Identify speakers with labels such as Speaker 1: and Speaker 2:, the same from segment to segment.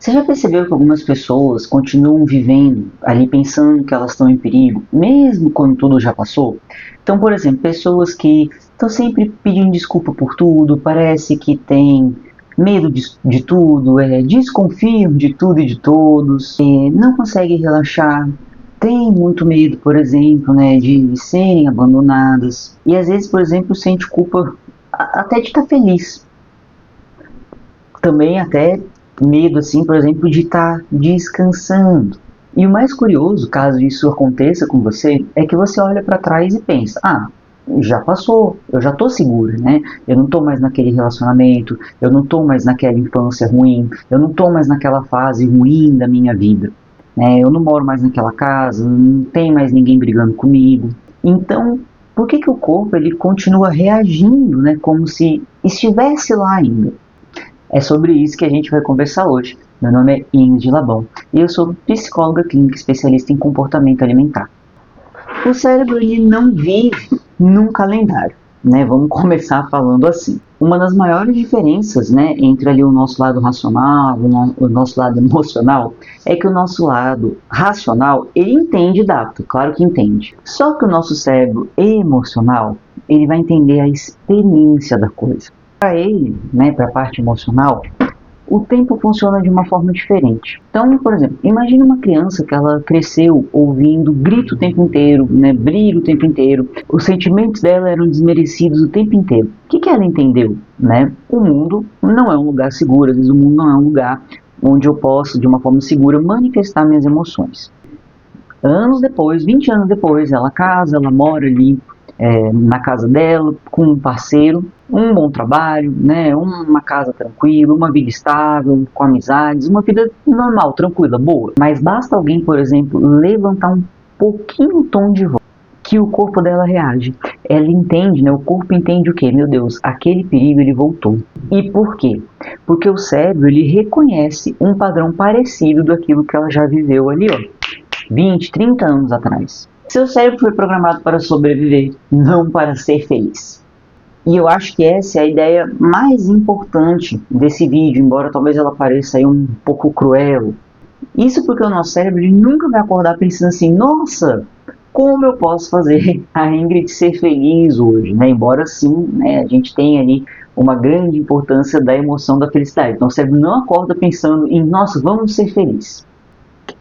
Speaker 1: Você já percebeu que algumas pessoas continuam vivendo ali pensando que elas estão em perigo, mesmo quando tudo já passou? Então, por exemplo, pessoas que estão sempre pedindo desculpa por tudo, parece que têm medo de tudo, desconfiam de tudo e de todos, não conseguem relaxar, têm muito medo, por exemplo, né, de serem abandonadas, e às vezes, por exemplo, sente culpa até de estar feliz. Também até medo, assim, por exemplo, de estar descansando. E o mais curioso, caso isso aconteça com você, é que você olha para trás e pensa: ah, já passou, eu já estou segura, né? Eu não estou mais naquele relacionamento, eu não estou mais naquela infância ruim, eu não estou mais naquela fase ruim da minha vida, né? Eu não moro mais naquela casa, não tem mais ninguém brigando comigo. Então, por que o corpo ele continua reagindo, né? Como se estivesse lá ainda? É sobre isso que a gente vai conversar hoje. Meu nome é Ingrid Labão e eu sou psicóloga clínica especialista em comportamento alimentar. O cérebro ele não vive num calendário, né? Vamos começar falando assim. Uma das maiores diferenças, né, entre ali o nosso lado racional, o nosso lado emocional, é que o nosso lado racional, ele entende data, claro que entende. Só que o nosso cérebro emocional, ele vai entender a experiência da coisa. Para ele, né, para a parte emocional, o tempo funciona de uma forma diferente. Então, por exemplo, imagine uma criança que ela cresceu ouvindo grito o tempo inteiro, né, brilho o tempo inteiro, os sentimentos dela eram desmerecidos o tempo inteiro. O que ela entendeu? Né? O mundo não é um lugar seguro, às vezes o mundo não é um lugar onde eu posso, de uma forma segura, manifestar minhas emoções. Anos depois, 20 anos depois, ela casa, ela mora ali na casa dela, com um parceiro, um bom trabalho, né, uma casa tranquila, uma vida estável, com amizades, uma vida normal, tranquila, boa. Mas basta alguém, por exemplo, levantar um pouquinho o tom de voz, que o corpo dela reage. Ela entende, né, o corpo entende o quê? Meu Deus, aquele perigo ele voltou. E por quê? Porque o cérebro ele reconhece um padrão parecido daquilo que ela já viveu ali, ó, 20, 30 anos atrás. Seu cérebro foi programado para sobreviver, não para ser feliz. E eu acho que essa é a ideia mais importante desse vídeo, embora talvez ela pareça aí um pouco cruel. Isso porque o nosso cérebro ele nunca vai acordar pensando assim: nossa, como eu posso fazer a Ingrid ser feliz hoje? Né? Embora sim, né, a gente tenha ali uma grande importância da emoção da felicidade. Então o cérebro não acorda pensando em: nossa, vamos ser felizes.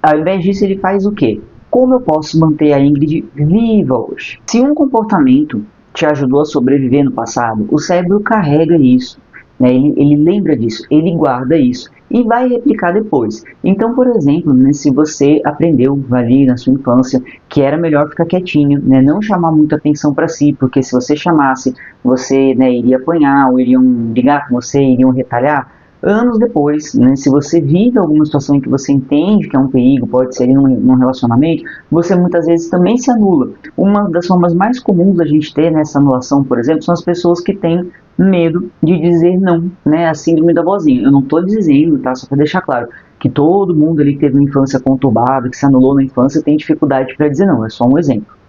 Speaker 1: Ao invés disso, ele faz o quê? Como eu posso manter a Ingrid viva hoje? Se um comportamento te ajudou a sobreviver no passado, o cérebro carrega isso, né? Ele lembra disso, ele guarda isso e vai replicar depois. Então, por exemplo, né, se você aprendeu ali na sua infância que era melhor ficar quietinho, né, não chamar muita atenção para si, porque se você chamasse, você, né, iria apanhar, ou iriam brigar com você, iriam retalhar. Anos depois, né, se você vive alguma situação em que você entende que é um perigo, pode ser num relacionamento, você muitas vezes também se anula. Uma das formas mais comuns da gente ter nessa anulação, por exemplo, são as pessoas que têm medo de dizer não, né, a síndrome da vozinha. Eu não estou dizendo, tá, só para deixar claro, que todo mundo ali que teve uma infância conturbada, que se anulou na infância, tem dificuldade para dizer não, é só um exemplo.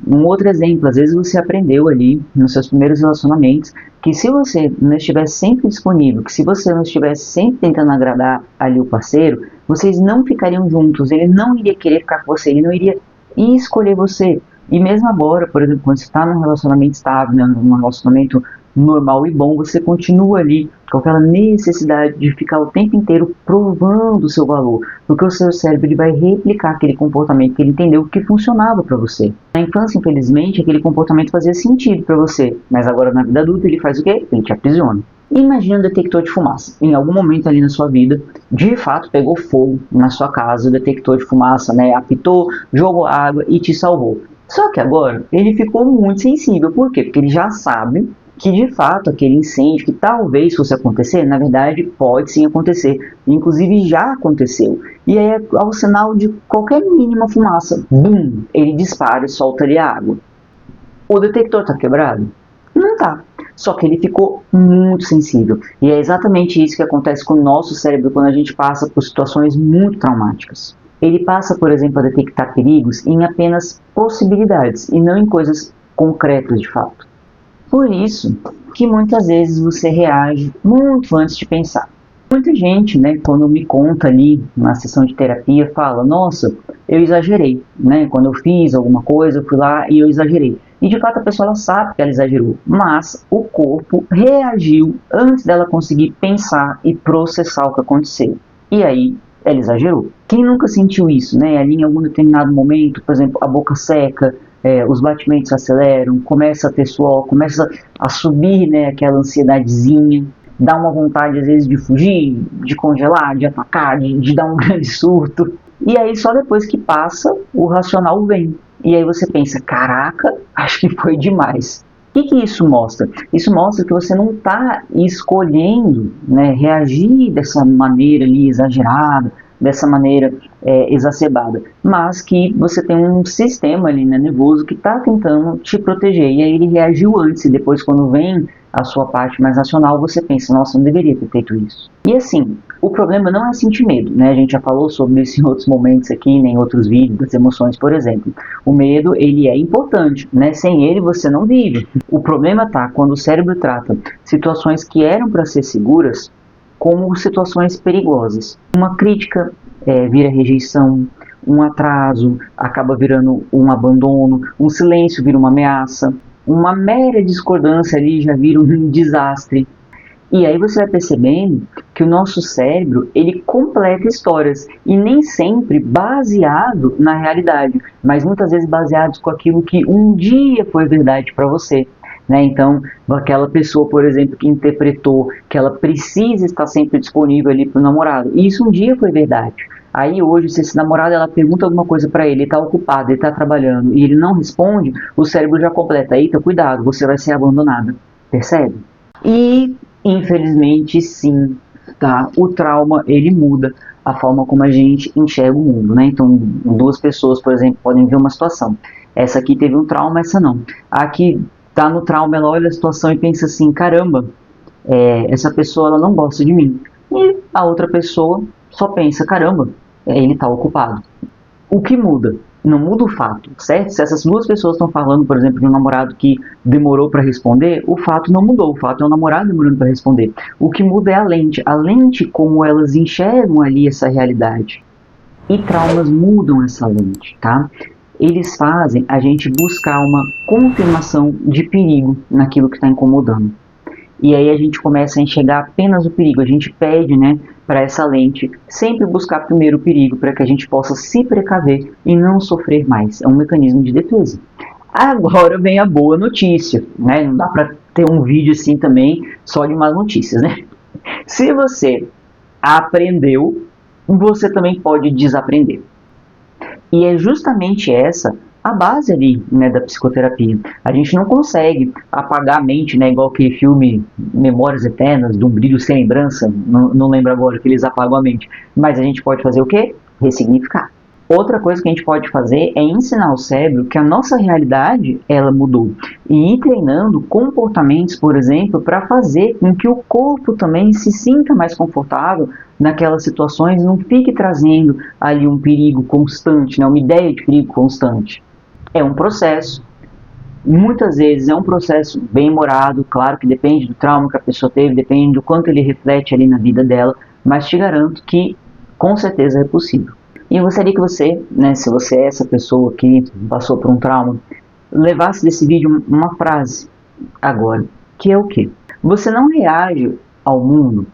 Speaker 1: Um outro exemplo, às vezes você aprendeu ali nos seus primeiros relacionamentos que se você não estivesse sempre disponível, que se você não estivesse sempre tentando agradar ali o parceiro, vocês não ficariam juntos, ele não iria querer ficar com você, ele não iria escolher você. E mesmo agora, por exemplo, quando você está num relacionamento estável, né, num relacionamento normal e bom, você continua ali com aquela necessidade de ficar o tempo inteiro provando o seu valor, porque o seu cérebro ele vai replicar aquele comportamento que ele entendeu que funcionava para você. Na infância, infelizmente, aquele comportamento fazia sentido para você, mas agora na vida adulta ele faz o quê? Ele te aprisiona. Imagina um detector de fumaça. Em algum momento ali na sua vida, de fato pegou fogo na sua casa, o detector de fumaça, né, apitou, jogou água e te salvou. Só que agora ele ficou muito sensível. Por quê? Porque ele já sabe que de fato aquele incêndio que talvez fosse acontecer, na verdade pode sim acontecer, inclusive já aconteceu. E aí ao sinal de qualquer mínima fumaça, bum, ele dispara e solta ali a água. O detector está quebrado? Não está. Só que ele ficou muito sensível. E é exatamente isso que acontece com o nosso cérebro quando a gente passa por situações muito traumáticas. Ele passa, por exemplo, a detectar perigos em apenas possibilidades e não em coisas concretas de fato. Por isso que muitas vezes você reage muito antes de pensar. Muita gente, né, quando me conta ali na sessão de terapia, fala, nossa, eu exagerei, né, quando eu fiz alguma coisa, eu fui lá e eu exagerei. E de fato a pessoa ela sabe que ela exagerou, mas o corpo reagiu antes dela conseguir pensar e processar o que aconteceu. E aí ela exagerou. Quem nunca sentiu isso, né, ali em algum determinado momento, por exemplo, a boca seca, os batimentos aceleram, começa a ter suor, começa a subir, né, aquela ansiedadezinha, dá uma vontade às vezes de fugir, de congelar, de atacar, de dar um grande surto. E aí só depois que passa, o racional vem. E aí você pensa, caraca, acho que foi demais. O que isso mostra? Isso mostra que você não está escolhendo, né, reagir dessa maneira ali exagerada, dessa maneira exacerbada, mas que você tem um sistema ali, né, nervoso que está tentando te proteger. E aí ele reagiu antes e depois quando vem a sua parte mais racional, você pensa, nossa, não deveria ter feito isso. E assim, o problema não é sentir medo, né? A gente já falou sobre isso em outros momentos aqui, né, em outros vídeos, das emoções, por exemplo. O medo, ele é importante, né? Sem ele você não vive. O problema tá quando o cérebro trata situações que eram para ser seguras como situações perigosas. Uma crítica vira rejeição, um atraso acaba virando um abandono, um silêncio vira uma ameaça, uma mera discordância ali já vira um desastre. E aí você vai percebendo que o nosso cérebro, ele completa histórias, e nem sempre baseado na realidade, mas muitas vezes baseados com aquilo que um dia foi verdade para você. Né? Então, aquela pessoa, por exemplo, que interpretou que ela precisa estar sempre disponível ali para o namorado, e isso um dia foi verdade. Aí hoje, se esse namorado ela pergunta alguma coisa para ele, ele está ocupado, ele está trabalhando, e ele não responde, o cérebro já completa, eita, cuidado, você vai ser abandonada. Percebe? E, infelizmente, sim, tá? O trauma, ele muda a forma como a gente enxerga o mundo, né? Então, duas pessoas, por exemplo, podem ver uma situação. Essa aqui teve um trauma, essa não. Aqui tá no trauma, ela olha a situação e pensa assim, caramba, essa pessoa ela não gosta de mim. E a outra pessoa só pensa, caramba, ele está ocupado. O que muda? Não muda o fato, certo? Se essas duas pessoas estão falando, por exemplo, de um namorado que demorou para responder, o fato não mudou, o fato é o namorado demorando para responder. O que muda é a lente como elas enxergam ali essa realidade. E traumas mudam essa lente, tá? Eles fazem a gente buscar uma confirmação de perigo naquilo que está incomodando. E aí a gente começa a enxergar apenas o perigo, a gente pede, né, para essa lente sempre buscar primeiro o perigo, para que a gente possa se precaver e não sofrer mais. É um mecanismo de defesa. Agora vem a boa notícia, né? Não dá para ter um vídeo assim também só de más notícias, né? Se você aprendeu, você também pode desaprender. E é justamente essa a base ali, né, da psicoterapia. A gente não consegue apagar a mente, né, igual aquele filme Memórias Eternas, de um brilho sem lembrança, não lembro agora que eles apagam a mente, mas a gente pode fazer o quê? Ressignificar. Outra coisa que a gente pode fazer é ensinar o cérebro que a nossa realidade, ela mudou. E ir treinando comportamentos, por exemplo, para fazer com que o corpo também se sinta mais confortável naquelas situações, não fique trazendo ali um perigo constante, né, uma ideia de perigo constante. É um processo, muitas vezes é um processo bem demorado, claro que depende do trauma que a pessoa teve, depende do quanto ele reflete ali na vida dela, mas te garanto que com certeza é possível. E eu gostaria que você, né, se você é essa pessoa que passou por um trauma, levasse desse vídeo uma frase agora, que é o quê? Você não reage ao mundo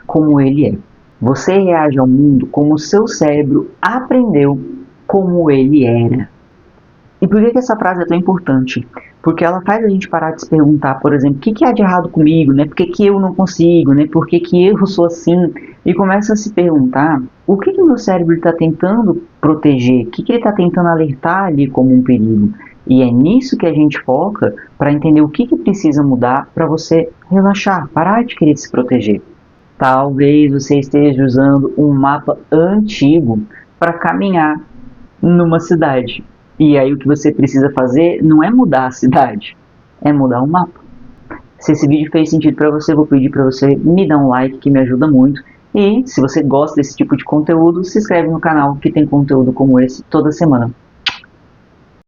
Speaker 1: como ele é. Você reage ao mundo como o seu cérebro aprendeu como ele era. E por que essa frase é tão importante? Porque ela faz a gente parar de se perguntar, por exemplo, o que há de errado comigo, né? Por que eu não consigo, né? Por que eu sou assim? E começa a se perguntar o que o meu cérebro está tentando proteger, o que ele está tentando alertar ali como um perigo. E é nisso que a gente foca para entender o que precisa mudar para você relaxar, parar de querer se proteger. Talvez você esteja usando um mapa antigo para caminhar numa cidade. E aí o que você precisa fazer não é mudar a cidade, é mudar o mapa. Se esse vídeo fez sentido para você, eu vou pedir para você me dar um like, que me ajuda muito. E se você gosta desse tipo de conteúdo, se inscreve no canal, que tem conteúdo como esse toda semana.